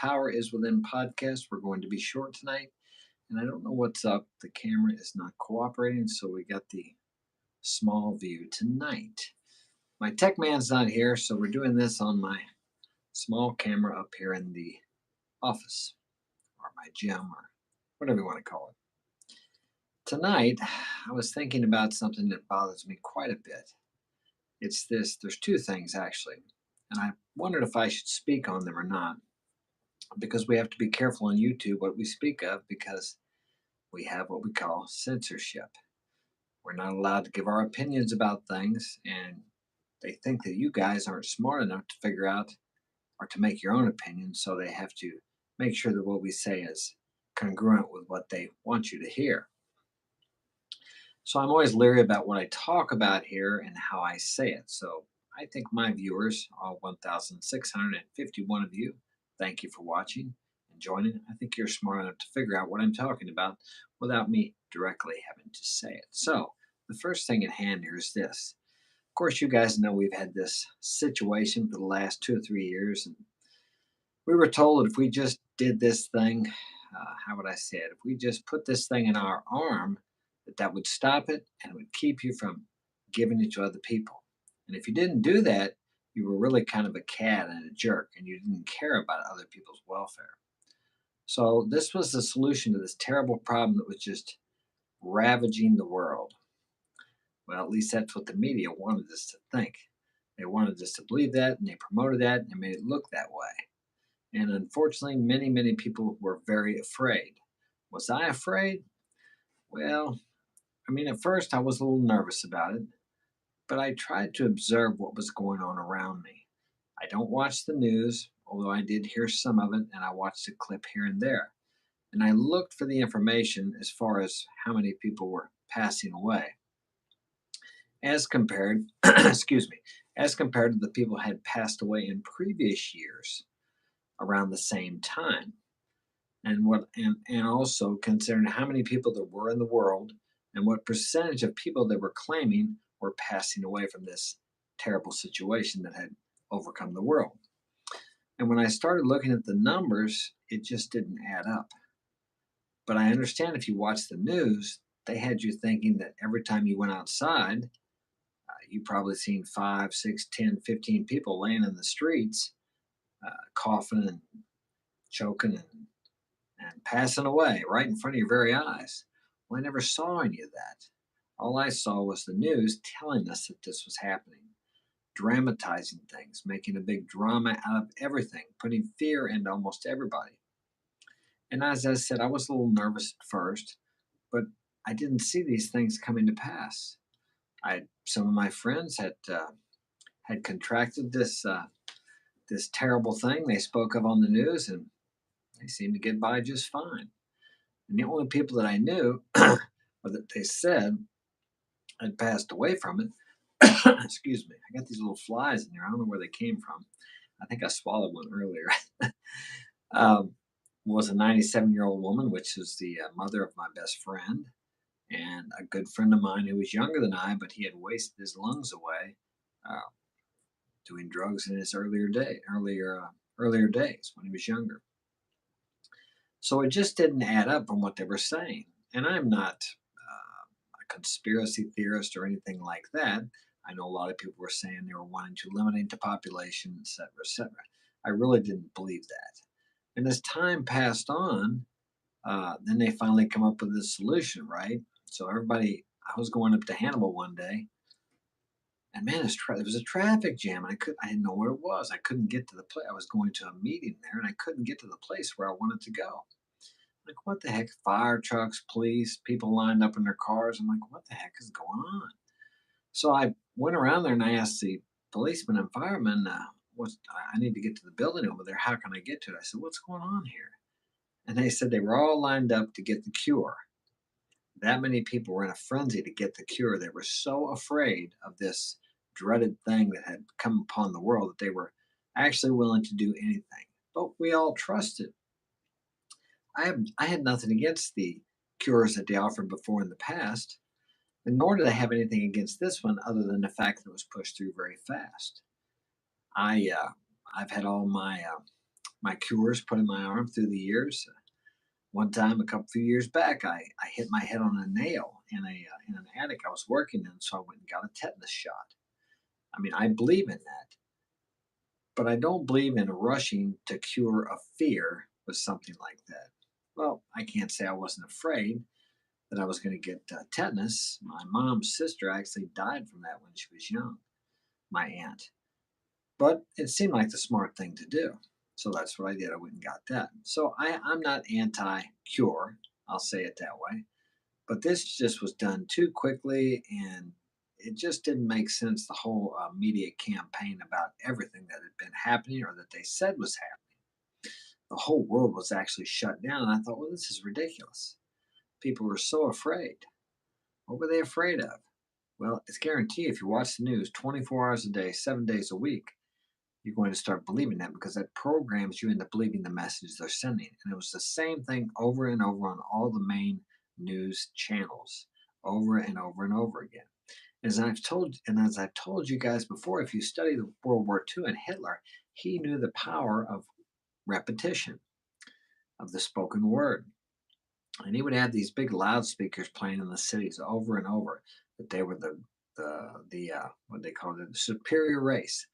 Power is Within podcast. We're going to be short tonight, and I don't know what's up. The camera is not cooperating, so we got the small view tonight. My tech man's not here, so we're doing this on my small camera up here in the office or my gym or whatever you want to call it. Tonight, I was thinking about something that bothers me quite a bit. It's this there's two things actually, and I wondered if I should speak on them or not because we have to be careful on YouTube what we speak of because we have what we call censorship. We're not allowed to give our opinions about things, and they think that you guys aren't smart enough to figure out or to make your own opinion, so they have to make sure that what we say is congruent with what they want you to hear. So I'm always leery about what I talk about here and how I say it. So I think my viewers, all 1,651 of you, thank you for watching and joining. I think you're smart enough to figure out what I'm talking about without me directly having to say it. So the first thing at hand here is this. Of course, you guys know we've had this situation for the last 2 or 3 years, and we were told that if we just did this thing, how would I say it? If we just put this thing in our arm, that would stop it and it would keep you from giving it to other people. And if you didn't do that, you were really kind of a cad and a jerk, and you didn't care about other people's welfare. So this was the solution to this terrible problem that was just ravaging the world. Well, at least that's what the media wanted us to think. They wanted us to believe that, and they promoted that, and they made it look that way. And unfortunately, many people were very afraid. Was I afraid? Well, I mean, at first I was a little nervous about it, but I tried to observe what was going on around me. I don't watch the news, although I did hear some of it and I watched a clip here and there. And I looked for the information as far as how many people were passing away as compared, excuse me, as compared to the people who had passed away in previous years around the same time. And also considering how many people there were in the world and what percentage of people they were claiming were passing away from this terrible situation that had overcome the world. And when I started looking at the numbers, it just didn't add up. But I understand if you watch the news, they had you thinking that every time you went outside, you probably seen 5, 6, 10, 15 people laying in the streets, coughing and choking and passing away right in front of your very eyes. Well, I never saw any of that. All I saw was the news telling us that this was happening, dramatizing things, making a big drama out of everything, putting fear into almost everybody. And as I said, I was a little nervous at first, but I didn't see these things coming to pass. Some of my friends had contracted this terrible thing they spoke of on the news, and they seemed to get by just fine. And the only people that I knew, or that they said had passed away from it, excuse me, I got these little flies in here. I don't know where they came from. I think I swallowed one earlier. um, was a 97-year-old woman, which is the mother of my best friend, and a good friend of mine who was younger than I, but he had wasted his lungs away uh, doing drugs in his earlier days when he was younger. So it just didn't add up from what they were saying. And I'm not a conspiracy theorist or anything like that. I know a lot of people were saying they were wanting to eliminate the population, et cetera, et cetera. I really didn't believe that. And as time passed on, then they finally come up with this solution, right? So everybody, I was going up to Hannibal one day, and man, there was a traffic jam, and I didn't know where it was. I couldn't get to the place. I was going to a meeting there, and I couldn't get to the place where I wanted to go. Like, what the heck? Fire trucks, police, people lined up in their cars. I'm like, what the heck is going on? So I went around there and I asked the policemen and firemen, I need to get to the building over there. How can I get to it? I said, what's going on here? And they said they were all lined up to get the cure. That many people were in a frenzy to get the cure. They were so afraid of this dreaded thing that had come upon the world that they were actually willing to do anything. But we all trusted. I had nothing against the cures that they offered before in the past, and nor did I have anything against this one other than the fact that it was pushed through very fast. I I've had all my my cures put in my arm through the years. One time, a few years back, I hit my head on a nail in an attic I was working in, so I went and got a tetanus shot. I mean, I believe in that, but I don't believe in rushing to cure a fear with something like that. Well, I can't say I wasn't afraid that I was going to get tetanus. My mom's sister actually died from that when she was young, my aunt. But it seemed like the smart thing to do. So that's what I did. I went and got that. So I'm not anti cure, I'll say it that way. But this just was done too quickly, and it just didn't make sense. The whole media campaign about everything that had been happening or that they said was happening. The whole world was actually shut down. And I thought, well, this is ridiculous. People were so afraid. What were they afraid of? Well, it's guaranteed if you watch the news 24 hours a day, 7 days a week, you're going to start believing that because that programs you into believing the message they're sending. And it was the same thing over and over on all the main news channels, over and over and over again. As I've told you guys before, if you study the World War II and Hitler, he knew the power of repetition, of the spoken word. And he would have these big loudspeakers playing in the cities over and over that they were the what they called it, the superior race.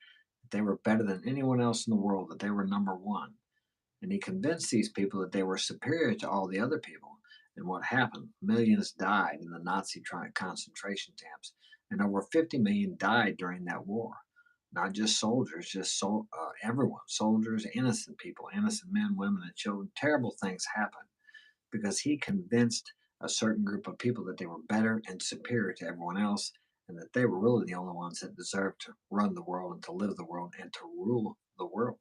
They were better than anyone else in the world, that they were number one. And he convinced these people that they were superior to all the other people. And what happened? Millions died in the Nazi concentration camps, and over 50 million died during that war. Not just soldiers, everyone, soldiers, innocent people, innocent men, women, and children. Terrible things happened because he convinced a certain group of people that they were better and superior to everyone else, and that they were really the only ones that deserved to run the world and to live the world and to rule the world.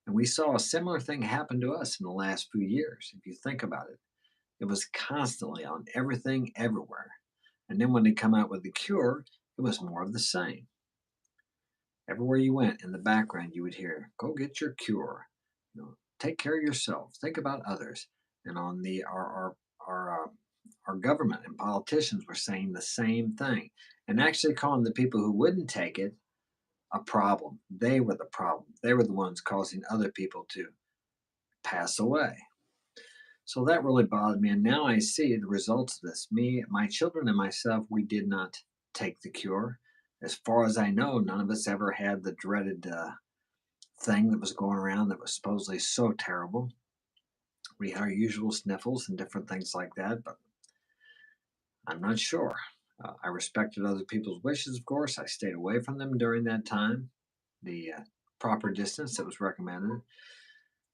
And we saw a similar thing happen to us in the last few years. If you think about it, it was constantly on everything, everywhere. And then when they come out with the cure, it was more of the same. Everywhere you went in the background, you would hear, "Go get your cure. Take care of yourself. Think about others." And on the our government and politicians were saying the same thing, and actually calling the people who wouldn't take it a problem. They were the problem. They were the ones causing other people to pass away. So that really bothered me. And now I see the results of this. Me, my children, and myself, we did not take the cure. As far as I know, none of us ever had the dreaded thing that was going around that was supposedly so terrible. We had our usual sniffles and different things like that, but I'm not sure. I respected other people's wishes, of course. I stayed away from them during that time, the proper distance that was recommended.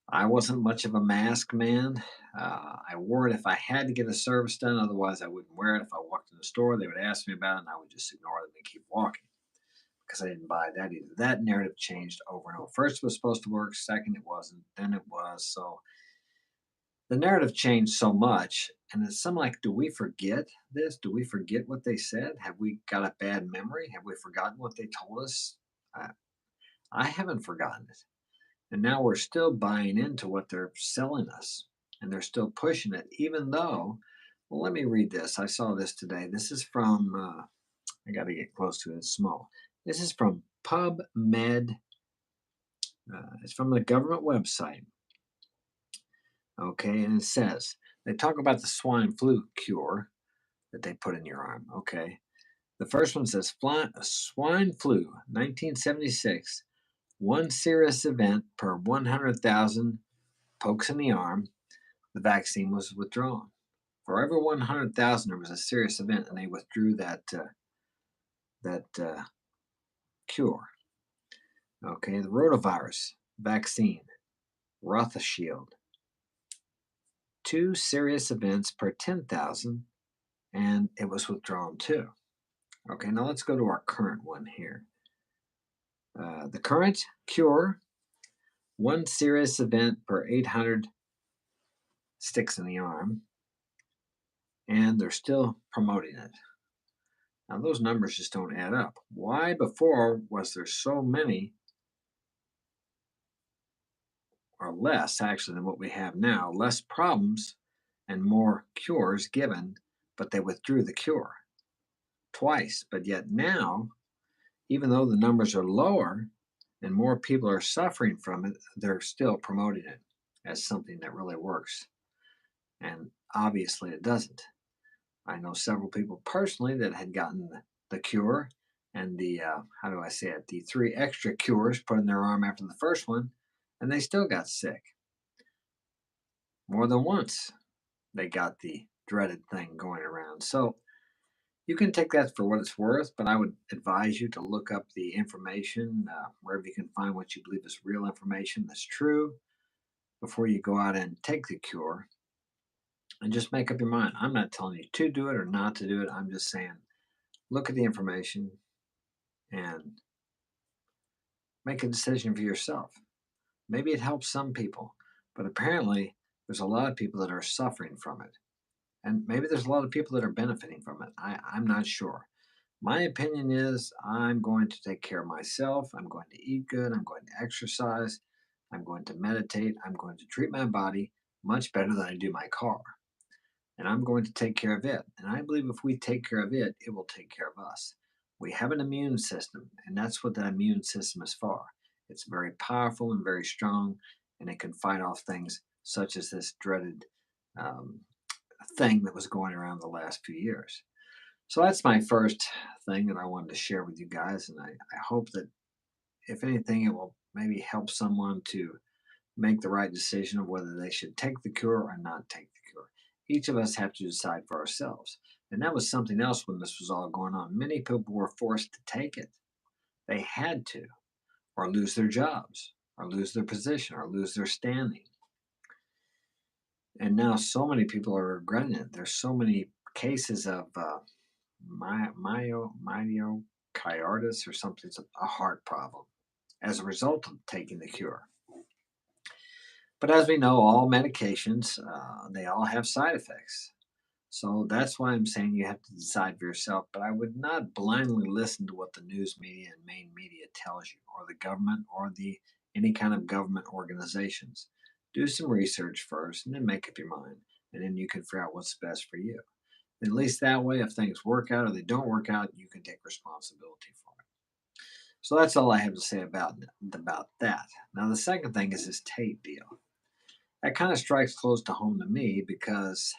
I wasn't much of a mask man. I wore it if I had to get a service done. Otherwise, I wouldn't wear it. If I walked in the store, they would ask me about it, and I would just ignore them and keep walking because I didn't buy that either. That narrative changed over and over. First, it was supposed to work. Second, it wasn't. Then it was. So the narrative changed so much. And it's some like, do we forget this? Do we forget what they said? Have we got a bad memory? Have we forgotten what they told us? I, I haven't forgotten it. And now we're still buying into what they're selling us, and they're still pushing it, even though, well, let me read this. I saw this today. This is from, I got to get close to it. It's small. This is from PubMed. It's from the government website. Okay. And it says, they talk about the swine flu cure that they put in your arm. Okay. The first one says swine flu, 1976. One serious event per 100,000 pokes in the arm, the vaccine was withdrawn. For every 100,000, there was a serious event, and they withdrew that cure. Okay, the rotavirus vaccine, Rothschild, 2 serious events per 10,000, and it was withdrawn too. Okay, now let's go to our current one here. The current cure, 1 serious event per 800 sticks in the arm, and they're still promoting it. Now, those numbers just don't add up. Why before was there so many, or less actually, than what we have now? Less problems and more cures given, but they withdrew the cure twice. But yet now, even though the numbers are lower and more people are suffering from it, they're still promoting it as something that really works. And obviously, it doesn't. I know several people personally that had gotten the cure and how do I say it, the three extra cures put in their arm after the first one, and they still got sick. More than once, they got the dreaded thing going around. So you can take that for what it's worth, but I would advise you to look up the information wherever you can find what you believe is real information that's true before you go out and take the cure, and just make up your mind. I'm not telling you to do it or not to do it. I'm just saying look at the information and make a decision for yourself. Maybe it helps some people, but apparently there's a lot of people that are suffering from it. And maybe there's a lot of people that are benefiting from it. I'm not sure. My opinion is I'm going to take care of myself. I'm going to eat good. I'm going to exercise. I'm going to meditate. I'm going to treat my body much better than I do my car. And I'm going to take care of it. And I believe if we take care of it, it will take care of us. We have an immune system, and that's what that immune system is for. It's very powerful and very strong, and it can fight off things such as this dreaded um, thing that was going around the last few years. So that's my first thing that I wanted to share with you guys. And I hope that, if anything, it will maybe help someone to make the right decision of whether they should take the cure or not take the cure. Each of us have to decide for ourselves. And that was something else when this was all going on. Many people were forced to take it. They had to, or lose their jobs, or lose their position, or lose their standing. And now so many people are regretting it. There's so many cases of myocarditis or something, it's a heart problem, as a result of taking the cure. But as we know, all medications, they all have side effects. So that's why I'm saying you have to decide for yourself. But I would not blindly listen to what the news media and main media tells you, or the government, or the any kind of government organizations. Do some research first, and then make up your mind, and then you can figure out what's best for you. At least that way, if things work out or they don't work out, you can take responsibility for it. So that's all I have to say about that. Now, the second thing is this Tate deal. That kind of strikes close to home to me because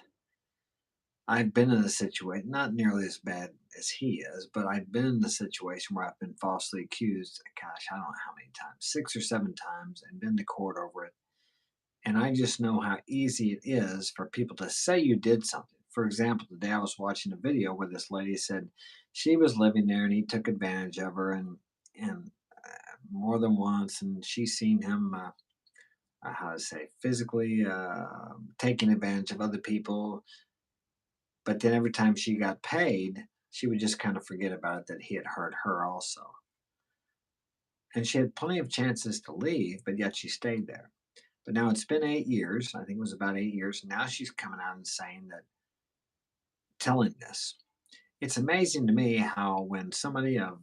I've been in a situation, not nearly as bad as he is, but I've been in a situation where I've been falsely accused. Gosh, I don't know how many times, 6 or 7 times, and been to court over it. And I just know how easy it is for people to say you did something. For example, today I was watching a video where this lady said she was living there and he took advantage of her, and more than once, and she's seen him, how to say, physically taking advantage of other people. But then every time she got paid, she would just kind of forget about it, that he had hurt her also. And she had plenty of chances to leave, but yet she stayed there. But now it's been 8 years. I think it was about 8 years. Now she's coming out and saying that, telling this. It's amazing to me how when somebody of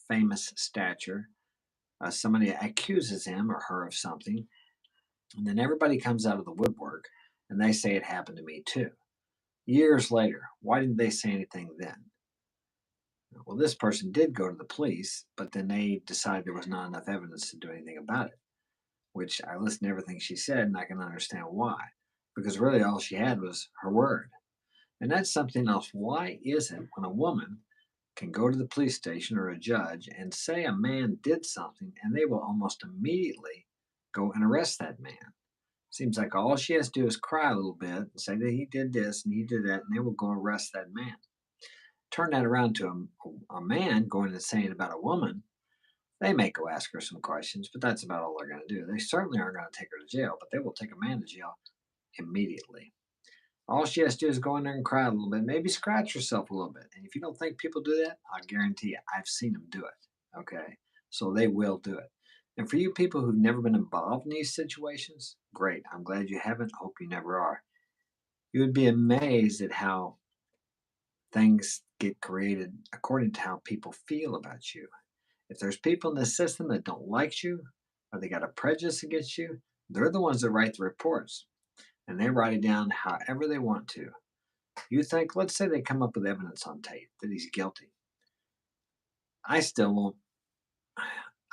famous stature, somebody accuses him or her of something, and then everybody comes out of the woodwork and they say it happened to me too. Years later, why didn't they say anything then? Well, this person did go to the police, but then they decided there was not enough evidence to do anything about it, which I listened to everything she said and I can understand why. Because really all she had was her word. And that's something else. Why is it when a woman can go to the police station or a judge and say a man did something and they will almost immediately go and arrest that man? Seems like all she has to do is cry a little bit and say that he did this and he did that, and they will go arrest that man. Turn that around to a man going and saying about a woman, they may go ask her some questions, but that's about all they're going to do. They certainly aren't going to take her to jail, but they will take a man to jail immediately. All she has to do is go in there and cry a little bit, maybe scratch herself a little bit. And if you don't think people do that, I guarantee you, I've seen them do it. Okay. So they will do it. And for you people who've never been involved in these situations, great. I'm glad you haven't. Hope you never are. You would be amazed at how things get created according to how people feel about you. If there's people in the system that don't like you or they got a prejudice against you, they're the ones that write the reports and they write it down however they want to. You think, let's say they come up with evidence on Tate that he's guilty. I still won't,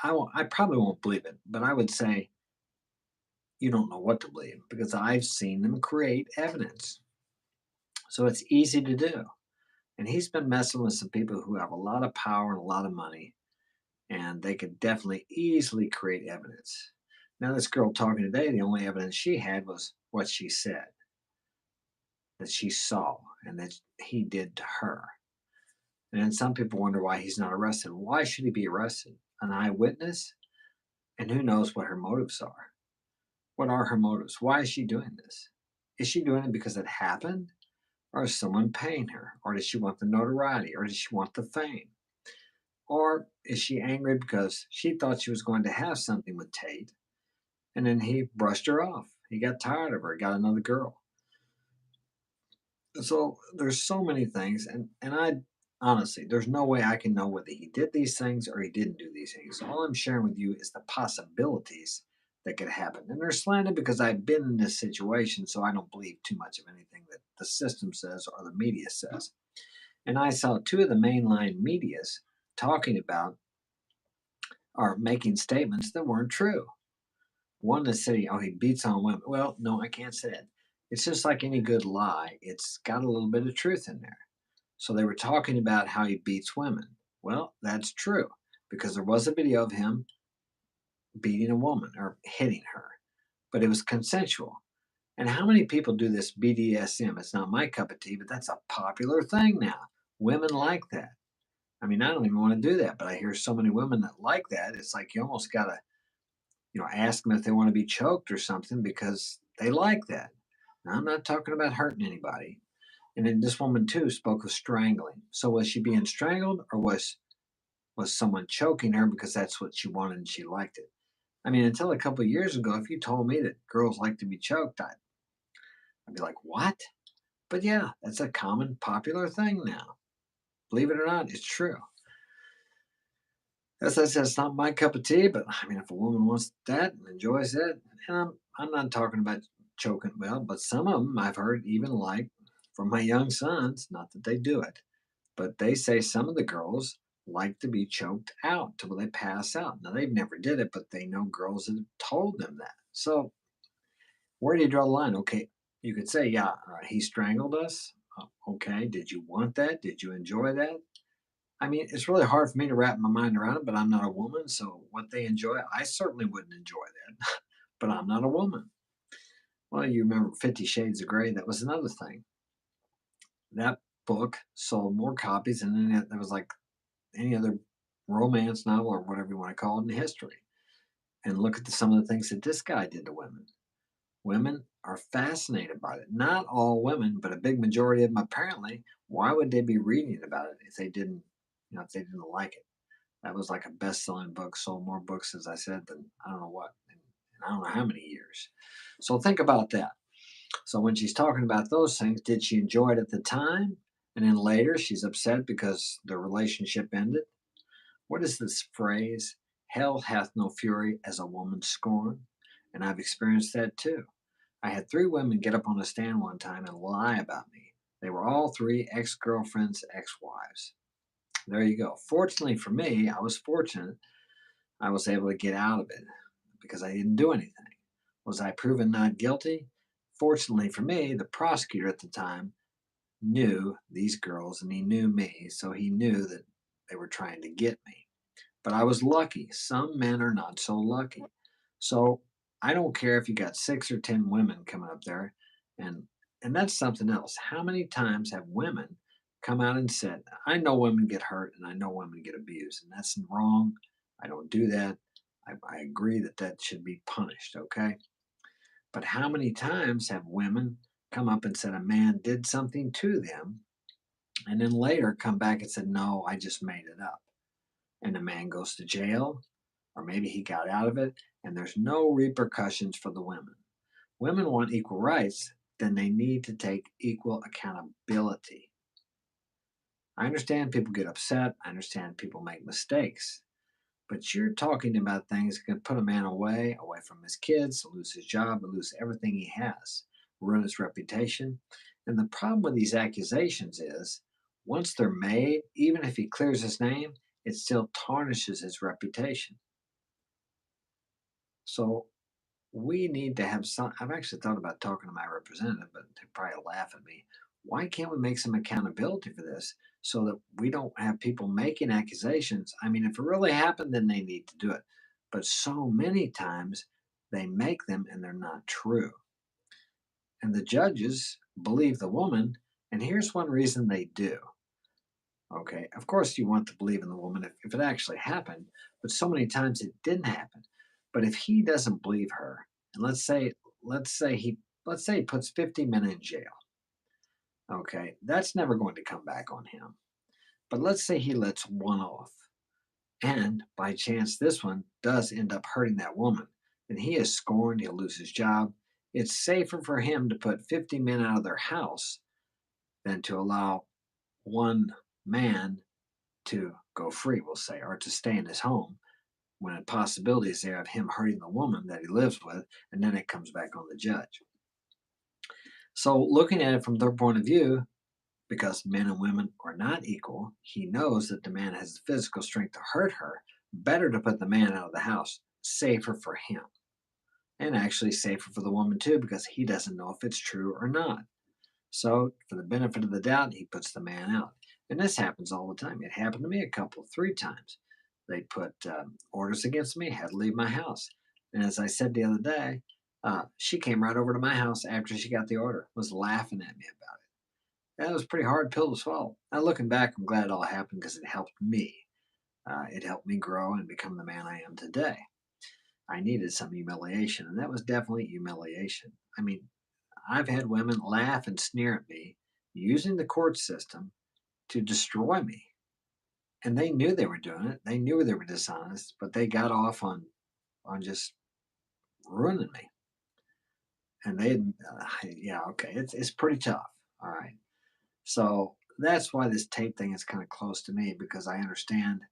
I probably won't believe it, but I would say you don't know what to believe because I've seen them create evidence. So it's easy to do. And he's been messing with some people who have a lot of power and a lot of money, and they could definitely easily create evidence. Now, this girl talking today, the only evidence she had was what she said, that she saw, and that he did to her. And then some people wonder why he's not arrested. Why should he be arrested? An eyewitness? And who knows what her motives are? What are her motives? Why is she doing this? Is she doing it because it happened? Or is someone paying her? Or does she want the notoriety? Or does she want the fame? Or is she angry because she thought she was going to have something with Tate and then he brushed her off? He got tired of her, got another girl. So there's so many things, and I honestly, there's no way I can know whether he did these things or he didn't do these things. All I'm sharing with you is the possibilities that could happen, and they're slanted because I've been in this situation, so I don't believe too much of anything that the system says or the media says. And I saw two of the mainline medias talking about or making statements that weren't true. One is saying, "Oh, he beats on women." Well, no, I can't say it. It's just like any good lie. It's got a little bit of truth in there. So they were talking about how he beats women. Well, that's true because there was a video of him beating a woman or hitting her, but it was consensual. And how many people do this BDSM? It's not my cup of tea, but that's a popular thing now. Women like that. I mean, I don't even want to do that, but I hear so many women that like that. It's like you almost got to, ask them if they want to be choked or something because they like that. Now, I'm not talking about hurting anybody. And then this woman too spoke of strangling. So was she being strangled or was someone choking her because that's what she wanted and she liked it? I mean, until a couple of years ago, if you told me that girls like to be choked, I'd be like, what? But yeah, that's a common popular thing now. Believe it or not, it's true. As I said, it's not my cup of tea, but I mean, if a woman wants that and enjoys that, and I'm not talking about choking well, but some of them I've heard even like from my young sons, not that they do it, but they say some of the girls like to be choked out till they pass out. Now they've never did it, but they know girls that have told them that. So where do you draw the line? Okay, you could say, yeah, he strangled us. Okay, did you want that? Did you enjoy that? I mean, it's really hard for me to wrap my mind around it, but I'm not a woman. So what they enjoy, I certainly wouldn't enjoy that, but I'm not a woman. Well, you remember 50 Shades of Grey? That was another thing. That book sold more copies than there was like any other romance novel or whatever you want to call it in history. And look at some of the things that this guy did to women. Women are fascinated by it. Not all women, but a big majority of them apparently. Why would they be reading about it if they didn't, if they didn't like it? That was like a best-selling book, sold more books, as I said, than I don't know what, in I don't know how many years. So think about that. So when she's talking about those things, did she enjoy it at the time? And then later she's upset because the relationship ended? What is this phrase? Hell hath no fury as a woman scorned. And I've experienced that too. I had three women get up on a stand one time and lie about me. They were all three ex girlfriends, ex wives. There you go. Fortunately for me, I was fortunate. I was able to get out of it because I didn't do anything. Was I proven not guilty? Fortunately for me, the prosecutor at the time knew these girls and he knew me, so he knew that they were trying to get me. But I was lucky. Some men are not so lucky. So I don't care if you got 6 or 10 women coming up there, and and that's something else. How many times have women come out and said, "I know women get hurt, and I know women get abused, and that's wrong. I don't do that. I agree that that should be punished." Okay, but how many times have women come up and said a man did something to them, and then later come back and said, "No, I just made it up," and the man goes to jail, or maybe he got out of it, and there's no repercussions for the women. Women want equal rights, then they need to take equal accountability. I understand people get upset, I understand people make mistakes, but you're talking about things that can put a man away from his kids, lose his job, lose everything he has, ruin his reputation. And the problem with these accusations is once they're made, even if he clears his name, it still tarnishes his reputation. So we need to have some. I've actually thought about talking to my representative, but they'd probably laugh at me. Why can't we make some accountability for this so that we don't have people making accusations? I mean, if it really happened, then they need to do it. But so many times they make them and they're not true. And the judges believe the woman. And here's one reason they do. Okay. Of course, you want to believe in the woman if it actually happened, but so many times it didn't happen. But if he doesn't believe her, and let's say he let's say he puts 50 men in jail. Okay, that's never going to come back on him. But let's say he lets one off, and by chance this one does end up hurting that woman, then he is scorned. He'll lose his job. It's safer for him to put 50 men out of their house than to allow one man to go free, we'll say, or to stay in his home when a possibility is there of him hurting the woman that he lives with, and then it comes back on the judge. So, looking at it from their point of view, because men and women are not equal, he knows that the man has the physical strength to hurt her. Better to put the man out of the house, safer for him, and actually safer for the woman too, because he doesn't know if it's true or not. So, for the benefit of the doubt, he puts the man out. And this happens all the time. It happened to me a couple, three times. They put orders against me, had to leave my house. And as I said the other day, she came right over to my house after she got the order, was laughing at me about it. That was a pretty hard pill to swallow. Now, looking back, I'm glad it all happened because it helped me. It helped me grow and become the man I am today. I needed some humiliation, and that was definitely humiliation. I mean, I've had women laugh and sneer at me using the court system to destroy me. And they knew they were doing it. They knew they were dishonest, but they got off on just ruining me. And they had, yeah, okay, it's pretty tough. All right. So that's why this tape thing is kind of close to me because I understand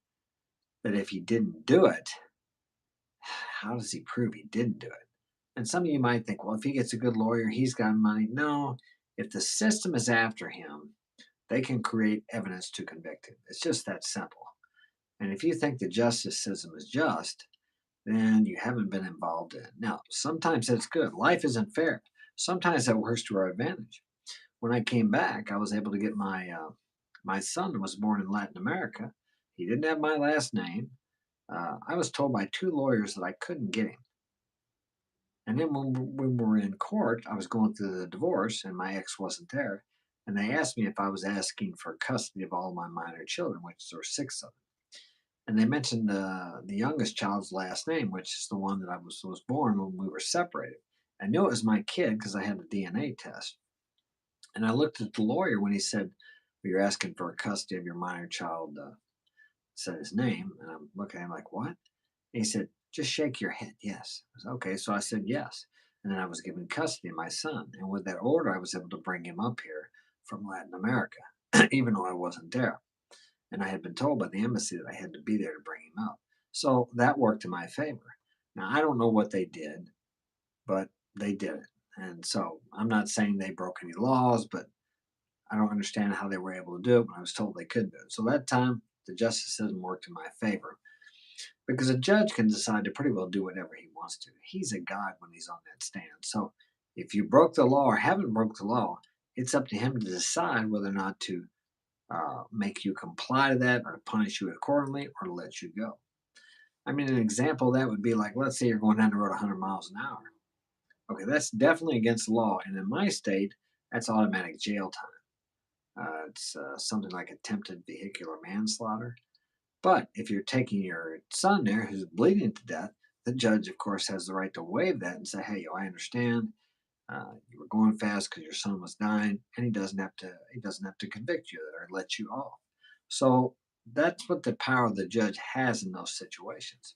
that if he didn't do it, how does he prove he didn't do it? And some of you might think, well, if he gets a good lawyer, he's got money. No, if the system is after him, they can create evidence to convict him. It's just that simple. And if you think the justice system is just, then you haven't been involved in it. Now, sometimes that's good. Life isn't fair. Sometimes that works to our advantage. When I came back, I was able to get my son was born in Latin America. He didn't have my last name. I was told by two lawyers that I couldn't get him. And then when we were in court, I was going through the divorce, and my ex wasn't there. And they asked me if I was asking for custody of all my minor children, which there were six of them. And they mentioned the youngest child's last name, which is the one that was born when we were separated. I knew it was my kid because I had the DNA test. And I looked at the lawyer when he said, well, "You're asking for custody of your minor child," said his name. And I'm looking at him like, "What?" And he said, "Just shake your head. Yes." I said, okay. So I said, yes. And then I was given custody of my son. And with that order, I was able to bring him up here from Latin America, even though I wasn't there. And I had been told by the embassy that I had to be there to bring him up. So that worked in my favor. Now, I don't know what they did, but they did it. And so I'm not saying they broke any laws, but I don't understand how they were able to do it when I was told they couldn't do it. So that time, the justice system worked in my favor because a judge can decide to pretty well do whatever he wants to. He's a god when he's on that stand. So if you broke the law or haven't broke the law, it's up to him to decide whether or not to make you comply to that or to punish you accordingly or to let you go. I mean, an example of that would be like, let's say you're going down the road 100 miles an hour. Okay, that's definitely against the law. And in my state, that's automatic jail time. It's something like attempted vehicular manslaughter. But if you're taking your son there who's bleeding to death, the judge, of course, has the right to waive that and say, "Hey, I understand you were going fast because your son was dying, and he doesn't have to convict you or let you off." So that's what the power of the judge has in those situations.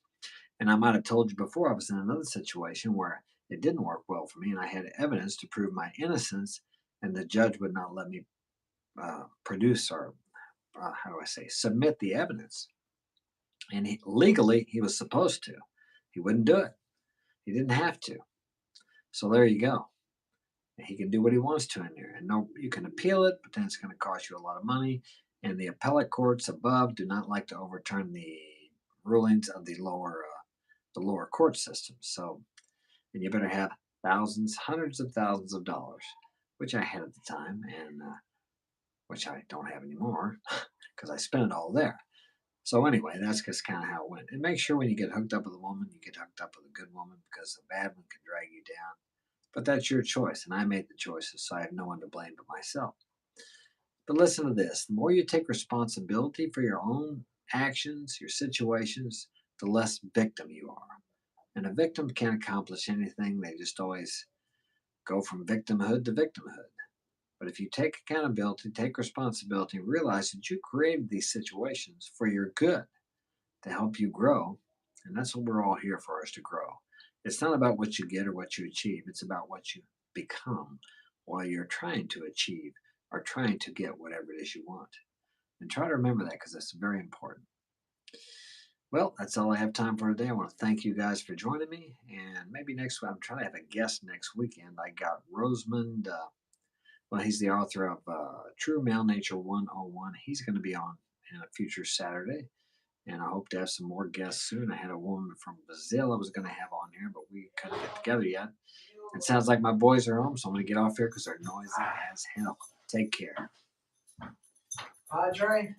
And I might have told you before I was in another situation where it didn't work well for me, and I had evidence to prove my innocence, and the judge would not let me produce or how do I say submit the evidence. And legally, he was supposed to. He wouldn't do it. He didn't have to. So there you go. He can do what he wants to in there. And no, you can appeal it, but then it's going to cost you a lot of money. And the appellate courts above do not like to overturn the rulings of the lower. the lower court system. So, and you better have thousands, hundreds of thousands of dollars, which I had at the time, and which I don't have anymore because I spent it all there. So anyway, that's just kind of how it went. And make sure when you get hooked up with a woman, you get hooked up with a good woman because a bad one can drag you down. But that's your choice, and I made the choices, so I have no one to blame but myself. But listen to this: the more you take responsibility for your own actions, your situations, the less victim you are. And a victim can't accomplish anything. They just always go from victimhood to victimhood. But if you take accountability, take responsibility, and realize that you created these situations for your good to help you grow, and that's what we're all here for, is to grow. It's not about what you get or what you achieve, it's about what you become while you're trying to achieve or trying to get whatever it is you want. And try to remember that because that's very important. Well, that's all I have time for today. I want to thank you guys for joining me. And maybe next week, I'm trying to have a guest next weekend. I got Rosemond. Well, he's the author of True Male Nature 101. He's going to be on in a future Saturday. And I hope to have some more guests soon. I had a woman from Brazil I was going to have on here, but we couldn't get together yet. It sounds like my boys are home, so I'm going to get off here because they're noisy as hell. Take care. Padre?